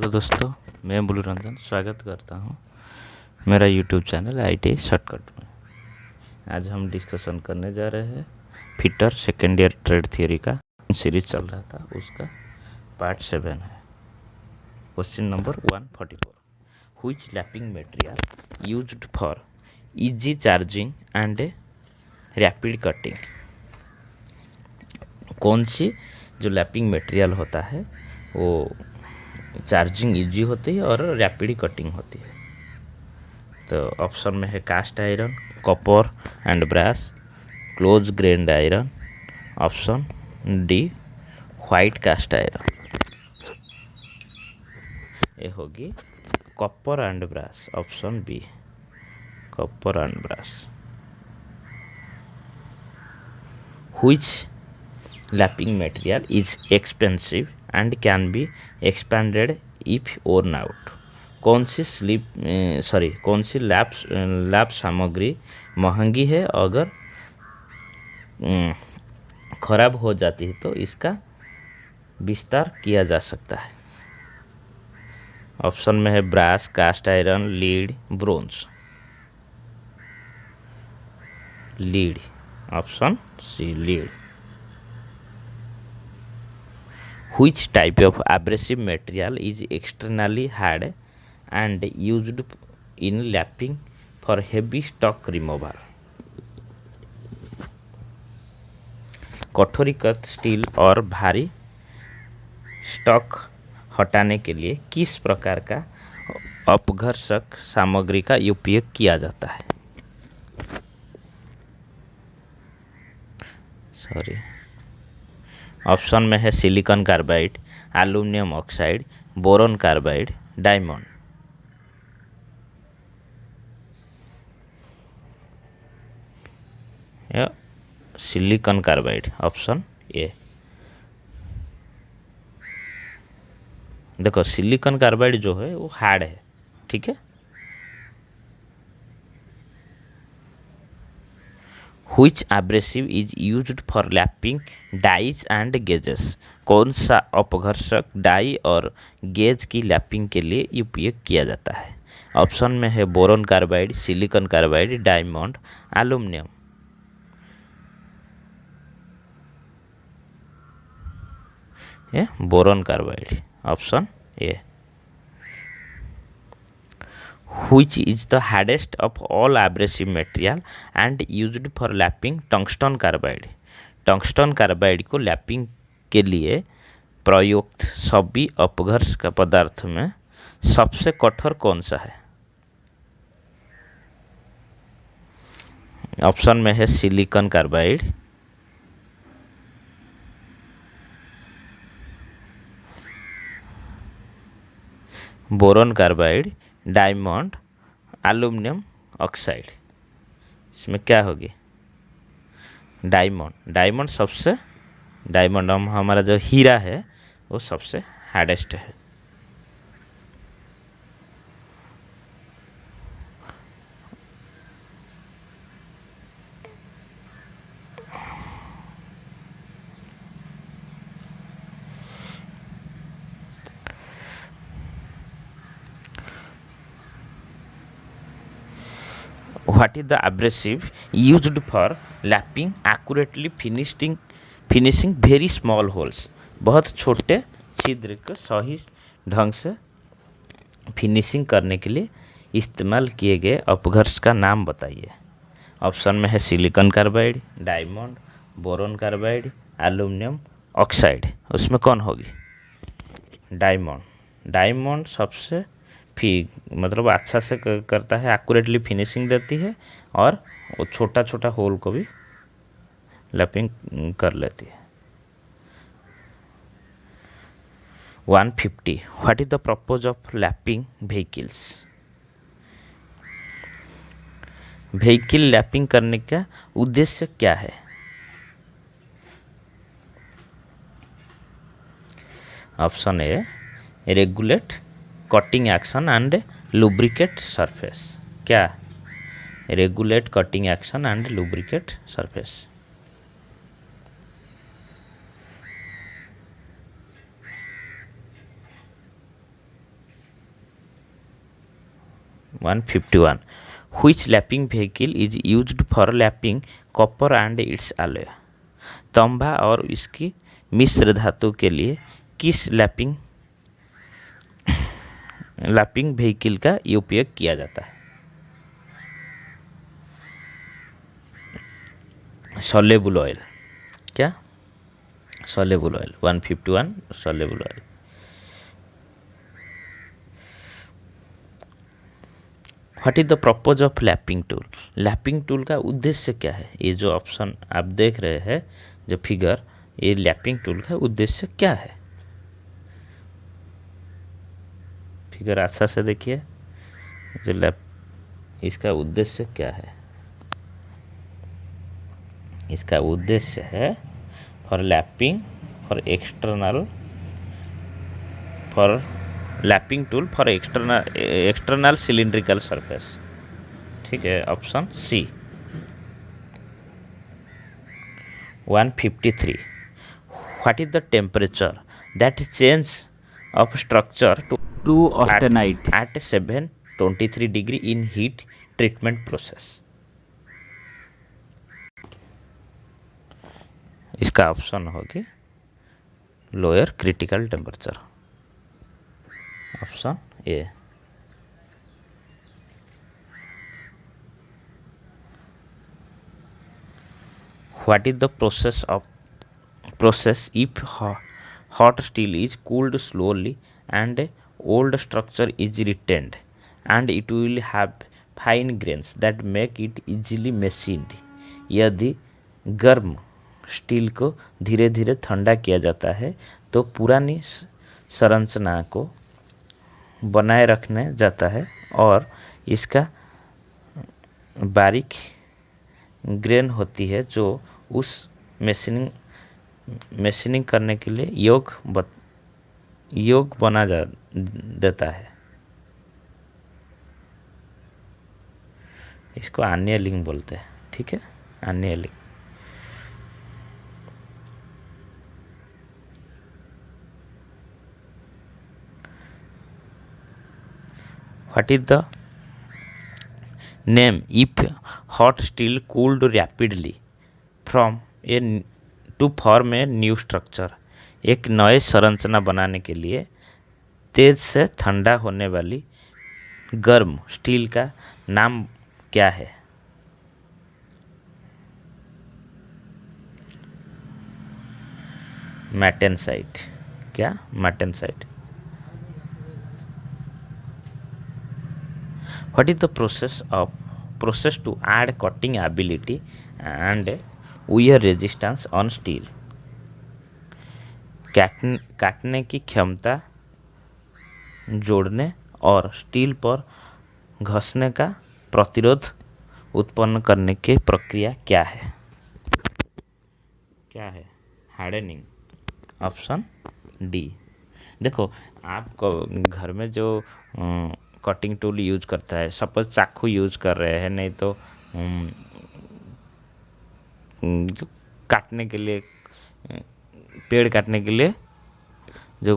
Hello दोस्तों, मैं बुलू रंजन स्वागत करता हूं मेरा यूट्यूब चैनल आईटी शॉर्टकट में। आज हम डिस्कशन करने जा रहे हैं fitter second year trade theory का सीरीज चल रहा था, उसका पार्ट 7 है। Question number 144, which lapping material used for easy charging and rapid cutting. कौन सी जो लैपिंग मटेरियल होता है वो चार्जिंग इजी होती है और रैपिड कटिंग होती है। तो ऑप्शन में है cast iron, copper and brass, close grained iron, option D white cast iron. ये होगी copper and brass, option B copper and brass. Which lapping material is expensive and can be expanded if worn out। कौन सी lap सामग्री महंगी है, अगर खराब हो जाती है तो इसका विस्तार किया जा सकता है। ऑप्शन में है brass, cast iron, lead, bronze. Lead, option C lead. Which type of abrasive material is externally hard and used in lapping for heavy stock removal। कठोरीकृत स्टील और भारी स्टॉक हटाने के लिए किस प्रकार का अपघर्षक सामग्री का उपयोग किया जाता है। ऑप्शन में है silicon carbide, aluminium oxide, boron carbide, diamond. या सिलिकॉन कार्बाइड, ऑप्शन ए। देखो सिलिकॉन कार्बाइड जो है वो हार्ड है, ठीक है। Which abrasive is used for lapping dies and gauges. कौन सा अपघर्षक डाई और गेज की लैपिंग के लिए उपयोग किया जाता है। ऑप्शन में है boron carbide, silicon carbide, diamond, aluminium. ये boron carbide, option A. Which is the hardest of all abrasive material and used for lapping tungsten carbide. Tungsten carbide को लैपिंग के लिए प्रयुक्त सभी अपघर्ष का पदार्थ में सबसे कठोर कौन सा है। ऑप्शन में है silicon carbide, boron carbide, diamond, aluminium oxide. इसमें क्या होगी, डायमंड हमारा जो हीरा है वो सबसे हार्डेस्ट है। What is the abrasive used for lapping accurately finishing very small holes। बहुत छोटे छिद्र को सही ढंग से फिनिशिंग करने के लिए इस्तेमाल किए गए अपघर्ष का नाम बताइए। ऑप्शन में है silicon carbide, diamond, boron carbide, aluminium oxide. उसमें कौन होगी, डायमंड सबसे मतलब अच्छा से करता है, एक्यूरेटली फिनिशिंग देती है और वो छोटा छोटा होल को भी लैपिंग कर लेती है। 150, what is the purpose of lapping vehicles. Vehicle lapping करने का उद्देश्य क्या है। Option A regulate cutting action and lubricate surface. क्या, regulate cutting action and lubricate surface. 151 which lapping vehicle is used for lapping copper and its alloy। तांबा और इसकी मिश्र धातु के लिए किस लैपिंग व्हीकल का उपयोग किया जाता है? Soluble oil. क्या? Soluble oil. 151 soluble oil. What is the purpose of lapping tool? Lapping tool का उद्देश्य क्या है? ये जो ऑप्शन आप देख रहे हैं, जो फिगर, ये लैपिंग टूल का उद्देश्य क्या है? फिगर अच्छा से देखिए, जो इसका उद्देश्य क्या है? इसका उद्देश्य है for lapping lapping tool for external cylindrical surface. ठीक है, option C. 153 what is the temperature that change of structure to austenite at 723 degree in heat treatment process? इसका ऑप्शन होगी lower critical temperature, option A. What is the process if hot steel is cooled slowly and old structure is retained and it will have fine grains that make it easily machined? यदि गर्म steel को धीरे धीरे ठंडा किया जाता है तो पुरानी संरचना को बनाए रखने जाता है और इसका बारीक ग्रेन होती है जो उस मशीनिंग करने के लिए योग बना देता है। इसको एनियलिंग बोलते हैं। ठीक है, annealing. What is the name if hot steel cooled rapidly to form a new structure? एक नए संरचना बनाने के लिए तेज से ठंडा होने वाली गर्म स्टील का नाम क्या है? मैटेनसाइट। क्या? मैटेनसाइट। What is the process to add cutting ability and wear resistance on steel? काटने की क्षमता जोड़ने और स्टील पर घसने का प्रतिरोध उत्पन्न करने की प्रक्रिया क्या है? क्या है? Hardening, option D. देखो, आपको घर में जो कटिंग टूल यूज करता है, सपोज चाकू यूज कर रहे हैं, नहीं तो जो काटने के लिए, पेड़ काटने के लिए जो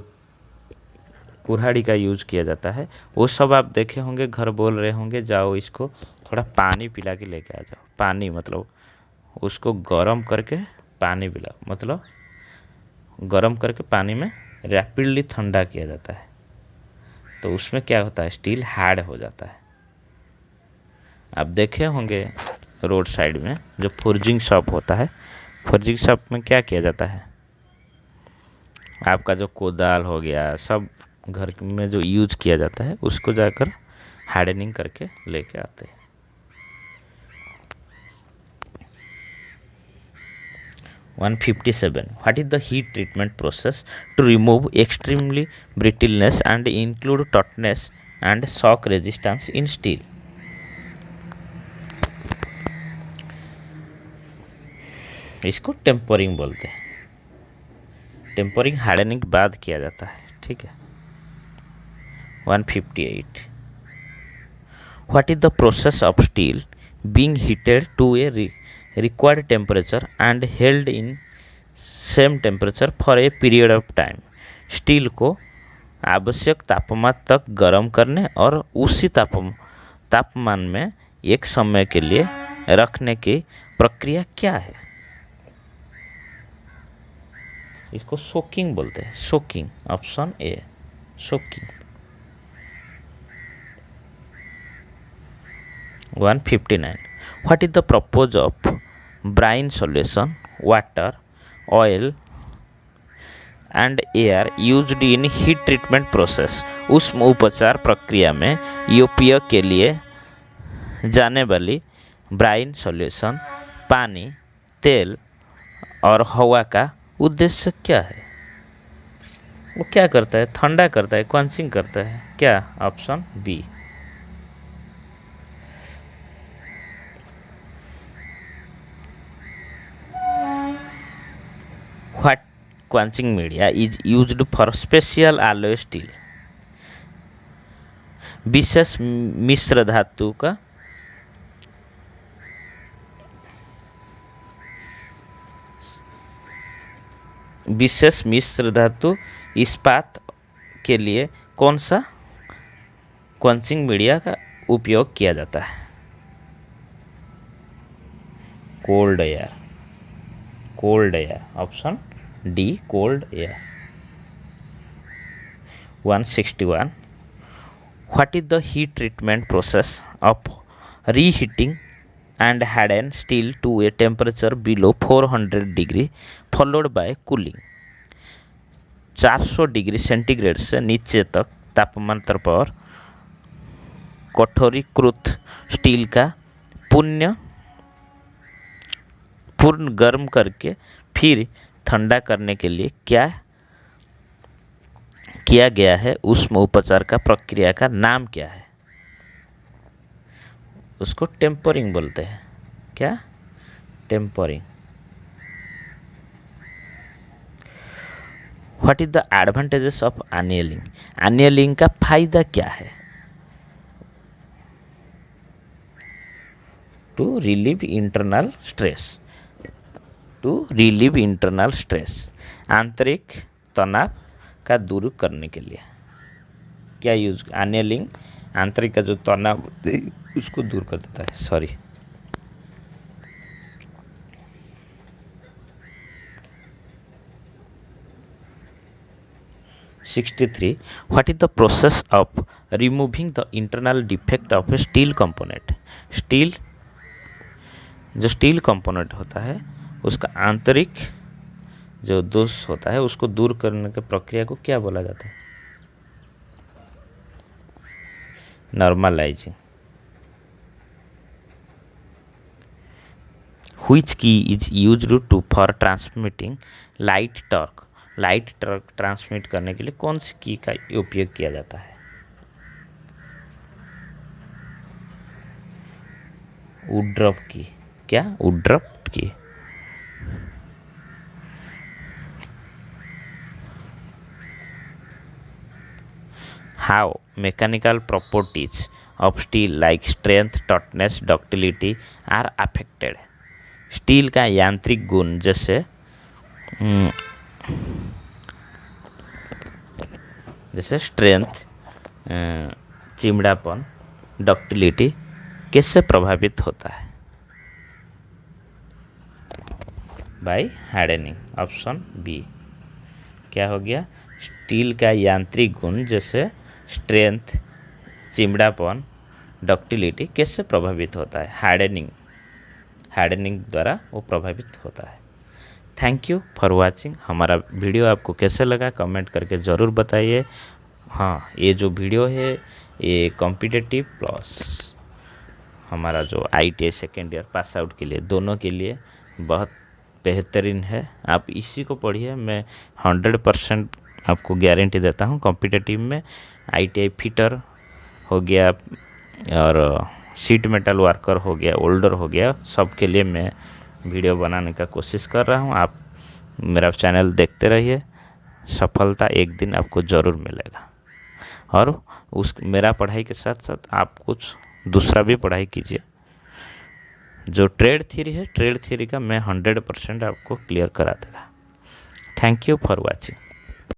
कुल्हाड़ी का यूज किया जाता है, वो सब आप देखे होंगे। घर बोल रहे होंगे जाओ इसको थोड़ा पानी पिला के लेके आ जाओ। पानी मतलब उसको गर्म करके पानी पिलाओ, मतलब गर्म करके पानी में रैपिडली ठंडा किया जाता है, तो उसमें क्या होता है? स्टील हार्ड हो जाता है। आप देखे होंगे रोड साइड में जो फोर्जिंग शॉप होता है, फोर्जिंग शॉप में क्या किया जाता है? आपका जो कोदाल हो गया, सब घर में जो यूज किया जाता है, उसको जाकर हार्डनिंग करके लेके आते हैं। 157 what is the heat treatment process to remove extremely brittleness and include toughness and shock resistance in steel? इसको टेम्परिंग बोलते हैं। टेम्परिंग हार्डनिंग के बाद किया जाता है। ठीक है। 158 what is the process of steel being heated to a required temperature and held in same temperature for a period of time? Steel को आवश्यक तापमान तक गर्म करने और उसी तापमान में एक समय के लिए रखने की प्रक्रिया क्या है? इसको सोकिंग बोलते हैं, soaking. Option A, soaking. 159. What is the purpose of brine solution, water, oil and air used in heat treatment process? उष्म उपचार प्रक्रिया में उपयोग के लिए जाने वाली ब्राइन सॉल्यूशन, पानी, तेल और हवा का उद्देश्य क्या है? वो क्या करता है? ठंडा करता है, क्वेंचिंग करता है क्या? Option B. What quenching media is used for special alloy steel? विशेष मिश्र धातु का विशेष मिश्र धातु इस्पात के लिए कौन सा क्वेंचिंग मीडिया का उपयोग किया जाता है? Cold air, cold air. Option D, cold air. 161. What is the heat treatment process of reheating and harden steel to a temperature below 400 degree followed by cooling? 400 degree centigrade से नीचे तक तापमान पर कठोरीकृत स्टील का पूर्ण गर्म करके फिर ठंडा करने के लिए क्या किया गया है? उष्म उपचार का प्रक्रिया का नाम क्या है? उसको टेम्परिंग बोलते हैं। क्या? Tempering. What is the advantages of annealing? Annealing का फायदा क्या है? To relieve internal stress, to relieve internal stress, आंतरिक तनाव का दूर करने के लिए क्या यूज? एनियलिंग आंतरिक का जो तनाव उसको दूर कर देता है। Sorry. (63) What is the process of removing the internal defect of a steel component? Steel जो स्टील कंपोनेंट होता है उसका आंतरिक जो दोष होता है उसको दूर करने की प्रक्रिया को क्या बोला जाता है? Normalising. Which key is used to for transmitting light torque? Light torque transmit करने के लिए कौन सी की का उपयोग किया जाता है? वुड्रॉप की। क्या? वुड्रॉप की। How mechanical properties of steel like strength, toughness, ductility are affected? Steel का यांत्रिक गुण जैसे स्ट्रेंथ, चिमड़ापन, डक्टिलिटी किससे प्रभावित होता है? By hardening. Option B. क्या हो गया? स्टील का यांत्रिक गुण जैसे स्ट्रेंथ, चिमड़ापन, डक्टिलिटी किससे प्रभावित होता है? हार्डनिंग। हार्डनिंग द्वारा वो प्रभावित होता है। Thank you for watching. हमारा वीडियो आपको कैसे लगा कमेंट करके ज़रूर बताइए। हाँ, ये जो वीडियो है ये कॉम्पिटिटिव प्लस हमारा जो ITI second year pass out के लिए दोनों के लिए बहुत बेहतरीन है। आप इसी को पढ़िए। मैं 100% आपको गारंटी देता हूँ। कॉम्पिटिटिव में ITI फिटर हो गया और शीट मेटल वर्कर हो गया, ओल्डर हो गया, सब के लिए मैं वीडियो बनाने का कोशिश कर रहा हूँ। आप मेरा चैनल देखते रहिए, सफलता एक दिन आपको ज़रूर मिलेगा। और मेरा पढ़ाई के साथ साथ आप कुछ दूसरा भी पढ़ाई कीजिए। जो ट्रेड थ्योरी है, ट्रेड थ्योरी का मैं 100% आपको क्लियर करा देगा। Thank you for watching.